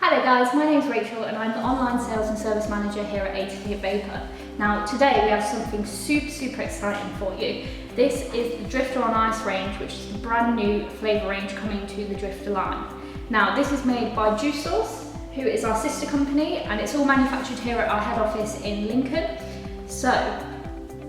Hi there guys, my name is Rachel and I'm the online sales and service manager here at A2T Vapour. Now today we have something super exciting for you. This is the Drifter On Ice range, which is the brand new flavour range coming to the Drifter line. Now this is made by Juice Sauz, who is our sister company, and it's all manufactured here at our head office in Lincoln. So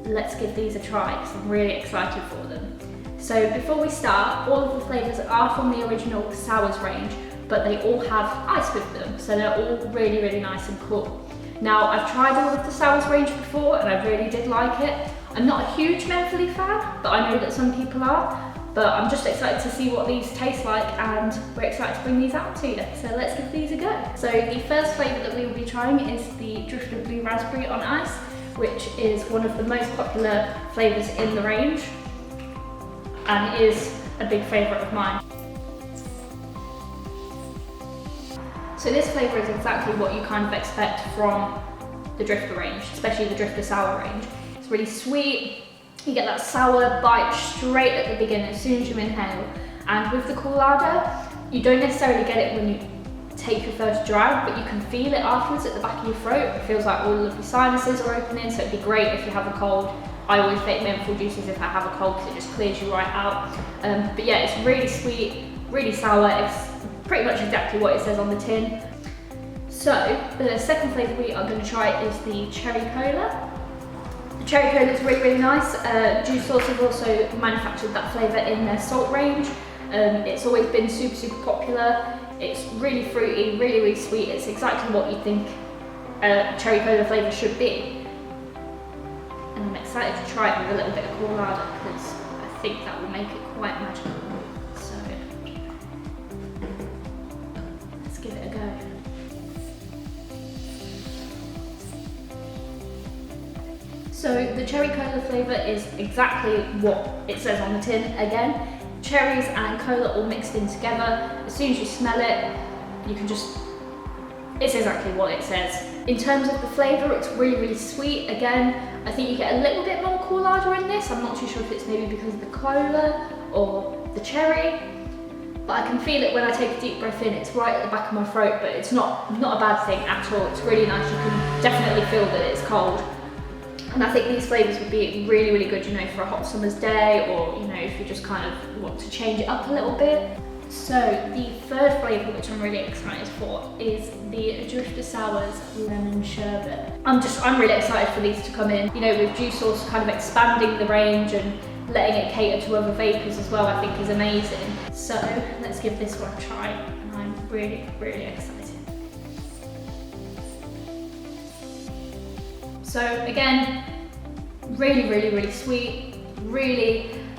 let's give these a try because I'm really excited for them. So before we start, all of the flavours are from the original Sours range, but they all have ice with them, so they're all really nice and cool. Now, I've tried all of the Sours range before and I really did like it. I'm not a huge mentholy fan, but I know that some people are, but I'm just excited to see what these taste like, and we're excited to bring these out to you. So let's give these a go. So the first flavour that we will be trying is the Drifter Blue Raspberry on Ice, which is one of the most popular flavours in the range, and it is a big favourite of mine. So this flavour is exactly what you kind of expect from the Drifter range, especially the Drifter Sour range. It's really sweet, you get that sour bite straight at the beginning as soon as you inhale. And with the Coolada, you don't necessarily get it when you take your first drag, but you can feel it afterwards at the back of your throat. It feels like all of your sinuses are opening, so it'd be great if you have a cold. I always take menthol juices if I have a cold because it just clears you right out. But yeah, it's really sweet, really sour. It's pretty much exactly what it says on the tin. So the second flavour we are going to try is the Cherry Cola. The Cherry Cola is really nice. Juice Sauz have also manufactured that flavour in their salt range. It's always been super popular. It's really fruity, really sweet. It's exactly what you think a Cherry Cola flavour should be. And I'm excited to try it with a little bit of Coolada because I think that will make it quite magical. So let's give it a go. So the Cherry Cola flavour is exactly what it says on the tin. Again, cherries and cola all mixed in together. As soon as you smell it, you can just, it's exactly what it says. In terms of the flavour, it's really sweet. Again, I think you get a little bit more Coolada in this. I'm not too sure if it's maybe because of the cola or the cherry, but I can feel it when I take a deep breath in. It's right at the back of my throat, but it's not a bad thing at all. It's really nice. You can definitely feel that it's cold. And I think these flavours would be really good, you know, for a hot summer's day, or, you know, if you just kind of want to change it up a little bit. So the third flavour, which I'm really excited for, is the Drifter Sourz Lemon Sherbet. I'm really excited for these to come in. You know, with Juice Sauz kind of expanding the range and letting it cater to other vapors as well, I think is amazing. So let's give this one a try, and I'm really excited. So again, really sweet,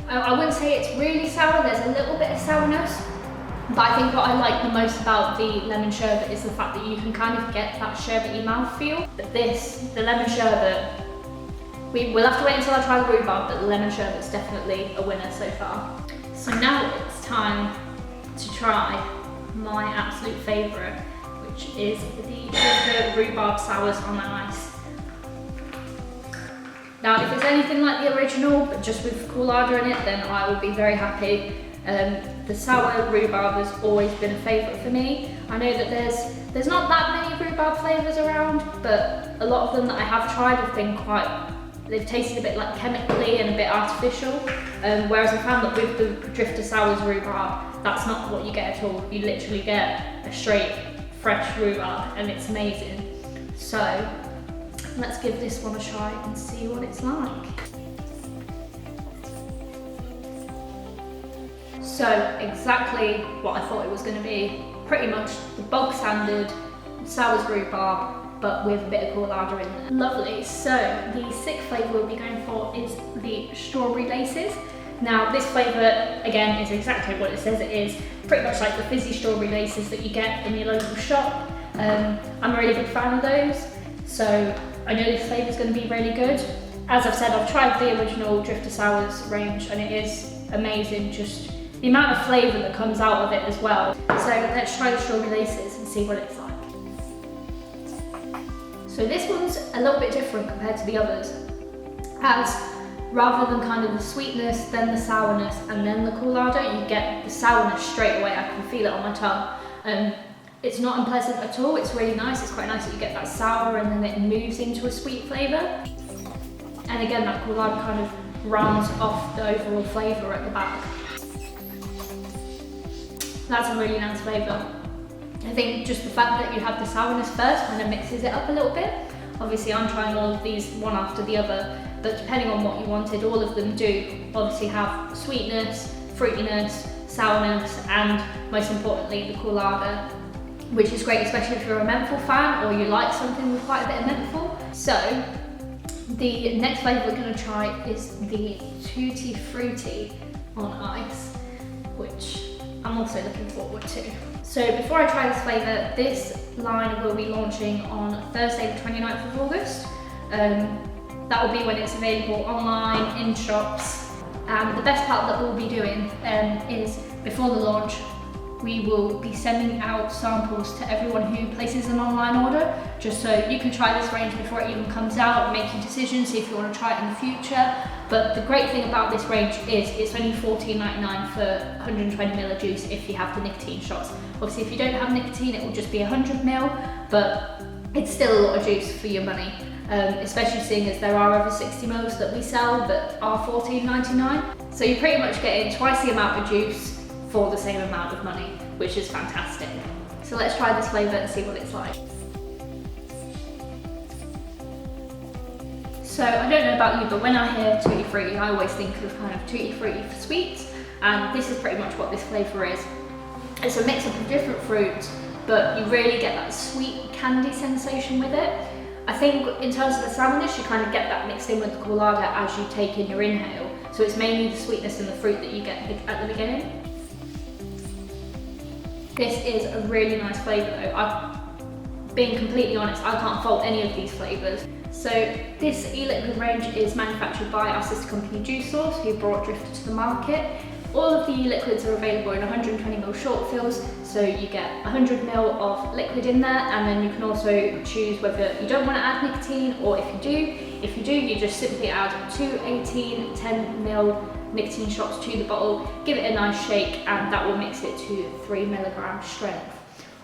I wouldn't say it's really sour, there's a little bit of sourness, but I think what I like the most about the lemon sherbet is the fact that you can kind of get that sherbety mouthfeel. But the lemon sherbet, we'll have to wait until I try the rhubarb, but the lemon sherbet's definitely a winner so far. So now it's time to try my absolute favourite, which is the Rhubarb Sours on Ice. Now, if it's anything like the original, but just with Coolada in it, then I will be very happy. The sour rhubarb has always been a favourite for me. I know that there's not that many rhubarb flavours around, but a lot of them that I have tried have been they've tasted a bit like chemically and a bit artificial. Whereas I found that with the Drifter Sourz rhubarb, that's not what you get at all. You literally get a straight, fresh rhubarb, and it's amazing. So let's give this one a try and see what it's like. So exactly what I thought it was going to be, pretty much the bog standard Sourz rhubarb, but with a bit of Coolada in there. Lovely. So the sixth flavour we'll be going for is the Strawberry Laces. Now this flavour, again, is exactly what it says it is, pretty much like the fizzy strawberry laces that you get in your local shop. I'm a really big fan of those, so I know this flavour is going to be really good. As I've said, I've tried the original Drifter Sourz range and it is amazing, just the amount of flavour that comes out of it as well. So let's try the Strawberry Laces and see what it's like. So this one's a little bit different compared to the others, as rather than kind of the sweetness, then the sourness, and then the Coolada, you get the sourness straight away. I can feel it on my tongue. It's not unpleasant at all, it's really nice. It's quite nice that you get that sour and then it moves into a sweet flavour. And again, that coulada kind of rounds off the overall flavour at the back. That's a really nice flavour. I think just the fact that you have the sourness first kind of mixes it up a little bit. Obviously I'm trying all of these one after the other, but depending on what you wanted, all of them do obviously have sweetness, fruitiness, sourness, and most importantly the coulada, which is great, especially if you're a menthol fan or you like something with quite a bit of menthol. So the next flavour we're going to try is the Tutti Frutti on Ice, which I'm also looking forward to. So before I try this flavour, this line will be launching on Thursday the 29th of August. That will be when it's available online, in shops. And the best part that we'll be doing is before the launch, we will be sending out samples to everyone who places an online order, just so you can try this range before it even comes out, make your decision, see if you want to try it in the future. But the great thing about this range is it's only $14.99 for 120ml of juice if you have the nicotine shots. Obviously if you don't have nicotine it will just be 100ml, but it's still a lot of juice for your money, especially seeing as there are over 60ml that we sell that are $14.99. So you're pretty much getting twice the amount of juice for the same amount of money, which is fantastic. So let's try this flavour and see what it's like. So I don't know about you, but when I hear Tutti Frutti, I always think of kind of Tutti Frutti for sweets, and this is pretty much what this flavour is. It's a mix of different fruits, but you really get that sweet candy sensation with it. I think in terms of the sourness, you kind of get that mixed in with the coulada as you take in your inhale. So it's mainly the sweetness and the fruit that you get at the beginning. This is a really nice flavour though. Being completely honest, I can't fault any of these flavours. So this e-liquid range is manufactured by our sister company Juice Sauz, who brought Drifter to the market. All of the e-liquids are available in 120ml short fills, so you get 100ml of liquid in there, and then you can also choose whether you don't want to add nicotine, or if you do. If you do, you just simply add 2 18 10ml nicotine shots to the bottle, give it a nice shake, and that will mix it to 3mg strength.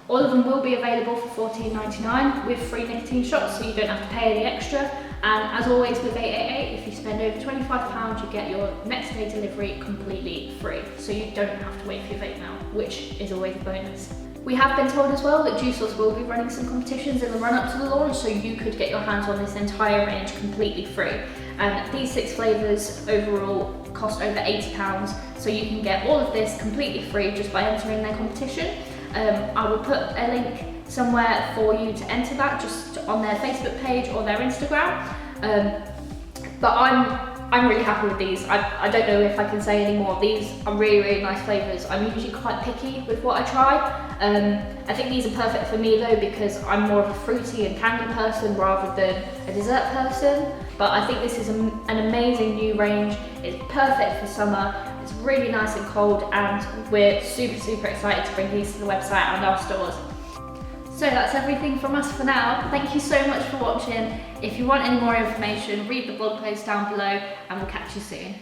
All of them will be available for $14.99 with free nicotine shots, so you don't have to pay any extra. And as always with 888, if you spend over £25, you get your next day delivery completely free. So you don't have to wait for your vape now, which is always a bonus. We have been told as well that Juice Sauz will be running some competitions in the run up to the launch, so you could get your hands on this entire range completely free. And these 6 flavours overall cost over £80, so you can get all of this completely free just by entering their competition. I will put a link somewhere for you to enter that, just on their Facebook page or their Instagram. But I'm really happy with these. I don't know if I can say any more. These are really, really nice flavours. I'm usually quite picky with what I try. I think these are perfect for me though, because I'm more of a fruity and candy person rather than a dessert person. But I think this is an amazing new range. It's perfect for summer. It's really nice and cold, and we're super, super excited to bring these to the website and our stores. So that's everything from us for now. Thank you so much for watching. If you want any more information, read the blog post down below, and we'll catch you soon.